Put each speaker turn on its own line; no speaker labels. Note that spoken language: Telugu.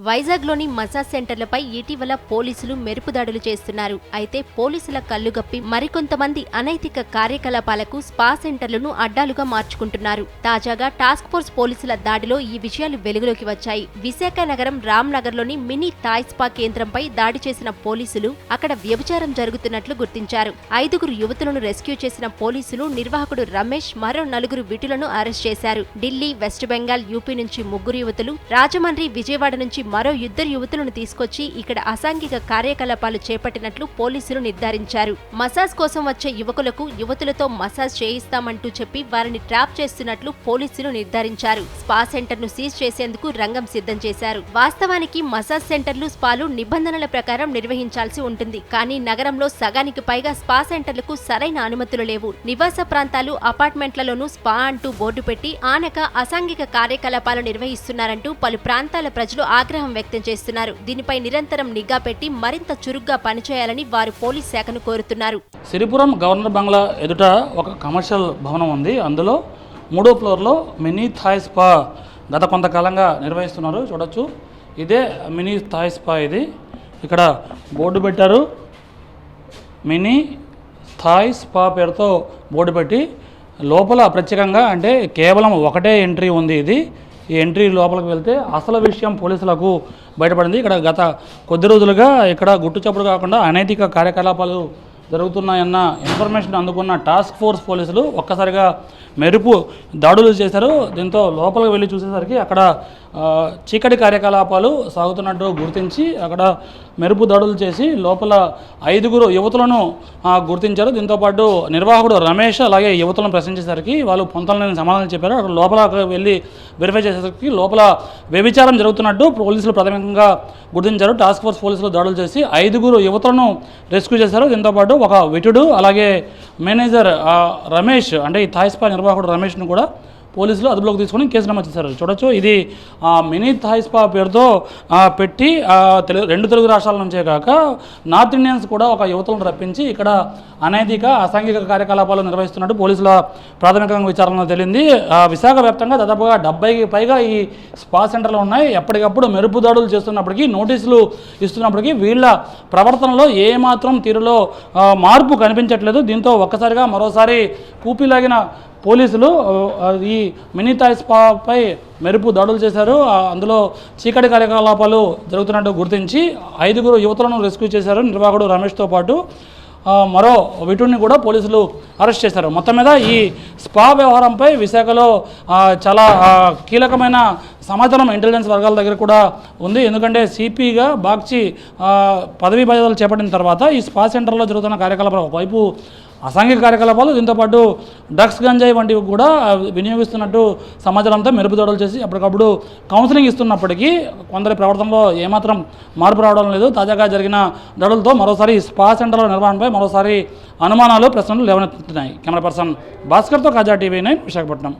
వైజాగ్లోని మసాజ్ సెంటర్లపై ఇటీవల పోలీసులు మెరుపు దాడులు చేస్తున్నారు. అయితే పోలీసుల కళ్లుగప్పి మరికొంతమంది అనైతిక కార్యకలాపాలకు స్పా సెంటర్లను అడ్డాలుగా మార్చుకుంటున్నారు. తాజాగా టాస్క్ ఫోర్స్ పోలీసుల దాడిలో ఈ విషయాలు వెలుగులోకి వచ్చాయి. విశాఖ నగరం రామ్నగర్లోని మినీ థాయ్ స్పా కేంద్రంపై దాడి చేసిన పోలీసులు అక్కడ వ్యభిచారం జరుగుతున్నట్లు గుర్తించారు. 5 యువతులను రెస్క్యూ చేసిన పోలీసులు నిర్వాహకుడు రమేష్, మరో 4 విటులను అరెస్ట్ చేశారు. ఢిల్లీ, వెస్ట్ బెంగాల్, యూపీ నుంచి 3 యువతులు, రాజమండ్రి, విజయవాడ నుంచి మరో 2 యువతులను తీసుకొచ్చి ఇక్కడ అసాంఘిక కార్యకలాపాలు చేపట్టినట్లు పోలీసులు నిర్ధారించారు. మసాజ్ కోసం వచ్చే యువతులతో మసాజ్ చేయిస్తామంటూ చెప్పి వారిని ట్రాప్ చేస్తున్నట్లు పోలీసులు నిర్ధారించారు. స్పా సెంటర్ను సీజ్ చేసేందుకు రంగం సిద్ధం చేశారు. వాస్తవానికి మసాజ్ సెంటర్లు, స్పాలు నిబంధనల ప్రకారం నిర్వహించాల్సి ఉంటుంది. కానీ నగరంలో సగానికి పైగా స్పా సెంటర్లకు సరైన అనుమతులు లేవు. నివాస ప్రాంతాలు, అపార్ట్మెంట్లలోనూ స్పా అంటూ బోర్డు పెట్టి ఆనక అసాంఘిక కార్యకలాపాలు నిర్వహిస్తున్నారంటూ పలు ప్రాంతాల ప్రజలు ఆగ్రహం వ్యక్తం చేస్తున్నారు. దీనిపై నిరంతరం నిఘా పెట్టి మరింత చురుగ్గా పనిచేయాలని వారు పోలీస్ శాఖను కోరుతున్నారు.
సిరిపురం గవర్నర్ బంగ్లా ఎదుట ఒక కమర్షియల్ భవనం ఉంది. అందులో 3వ ఫ్లోర్లో మినీ థాయ్ స్పా గత కొంతకాలంగా నిర్వహిస్తున్నారు. చూడొచ్చు, ఇదే మినీ థాయ్ స్పా. ఇది ఇక్కడ బోర్డు పెట్టారు. మినీ థాయ్ స్పా పేరుతో బోర్డు పెట్టి లోపల ప్రత్యేకంగా అంటే కేవలం ఒకటే ఎంట్రీ ఉంది. ఈ ఎంట్రీ లోపలికి వెళ్తే అసలు విషయం పోలీసులకు బయటపడింది. ఇక్కడ గత కొద్ది రోజులుగా ఇక్కడ గుట్టుచప్పుడు కాకుండా అనైతిక కార్యకలాపాలు జరుగుతున్నాయన్న ఇన్ఫర్మేషన్ అందుకున్న టాస్క్ ఫోర్స్ పోలీసులు ఒక్కసారిగా మెరుపు దాడులు చేశారు. దీంతో లోపలికి వెళ్ళి చూసేసరికి అక్కడ చీకటి కార్యకలాపాలు సాగుతున్నట్టు గుర్తించి అక్కడ మెరుపు దాడులు చేసి లోపల 5 యువతులను గుర్తించారు. దీంతోపాటు నిర్వాహకుడు రమేష్ అలాగే యువతులను ప్రశ్నించేసరికి వాళ్ళు పొంతలేని సమాధానం చెప్పారు. అక్కడ లోపల వెళ్ళి వెరిఫై చేసేసరికి లోపల వ్యభిచారం జరుగుతున్నట్టు పోలీసులు ప్రాథమికంగా గుర్తించారు. టాస్క్ ఫోర్స్ పోలీసులు దాడులు చేసి 5 యువతులను రెస్క్యూ చేశారు. దీంతోపాటు ఒక విటుడు అలాగే మేనేజర్ రమేష్ అంటే ఈ థాయ్ స్పా నిర్వాహకుడు రమేష్ను కూడా పోలీసులు అదుపులోకి తీసుకొని కేసు నమోదు చేశారు. చూడొచ్చు, ఇది మినీ థాయ్ స్పా పేరుతో పెట్టి 2 తెలుగు రాష్ట్రాల నుంచే కాక నార్త్ ఇండియన్స్ కూడా ఒక యువతులను రప్పించి ఇక్కడ అనైతిక అసాంఘిక కార్యకలాపాలు నిర్వహిస్తున్నట్టు పోలీసుల ప్రాథమికంగా విచారణలో తేలింది. విశాఖ వ్యాప్తంగా దాదాపుగా 70కి పైగా ఈ స్పా సెంటర్లు ఉన్నాయి. ఎప్పటికప్పుడు మెరుపు దాడులు చేస్తున్నప్పటికీ, నోటీసులు ఇస్తున్నప్పటికీ వీళ్ళ ప్రవర్తనలో ఏమాత్రం తీరులో మార్పు కనిపించట్లేదు. దీంతో ఒక్కసారిగా మరోసారి కూపిలాగిన పోలీసులు ఈ మినీ థాయ్ స్పాపై మెరుపు దాడులు చేశారు. అందులో చీకటి కార్యకలాపాలు జరుగుతున్నట్టు గుర్తించి 5 యువతులను రెస్క్యూ చేశారు. నిర్వాహకుడు రమేష్తో పాటు మరో విటుడిని కూడా పోలీసులు అరెస్ట్ చేశారు. మొత్తం మీద ఈ స్పా వ్యవహారంపై విశాఖలో చాలా కీలకమైన సమాచారం ఇంటెలిజెన్స్ వర్గాల దగ్గర కూడా ఉంది. ఎందుకంటే సిపిగా బాగ్చి పదవీ బాధ్యతలు చేపట్టిన తర్వాత ఈ స్పా సెంటర్లో జరుగుతున్న కార్యకలాపాలు ఒకవైపు అసాంఘిక కార్యకలాపాలు, దీంతోపాటు డ్రగ్స్, గంజాయి వంటివి కూడా వినియోగిస్తున్నట్టు సమాచారంతో మెరుపు దాడులు చేసి అప్పటికప్పుడు కౌన్సిలింగ్ ఇస్తున్నప్పటికీ కొందరి ప్రవర్తనలో ఏమాత్రం మార్పు రావడం లేదు. తాజాగా జరిగిన దాడులతో మరోసారి స్పా సెంటర్ల నిర్వహణపై మరోసారి అనుమానాలు, ప్రశ్నలు లేవనెత్తుతున్నాయి. కెమెరా పర్సన్ భాస్కర్తో కాజా TV9 విశాఖపట్నం.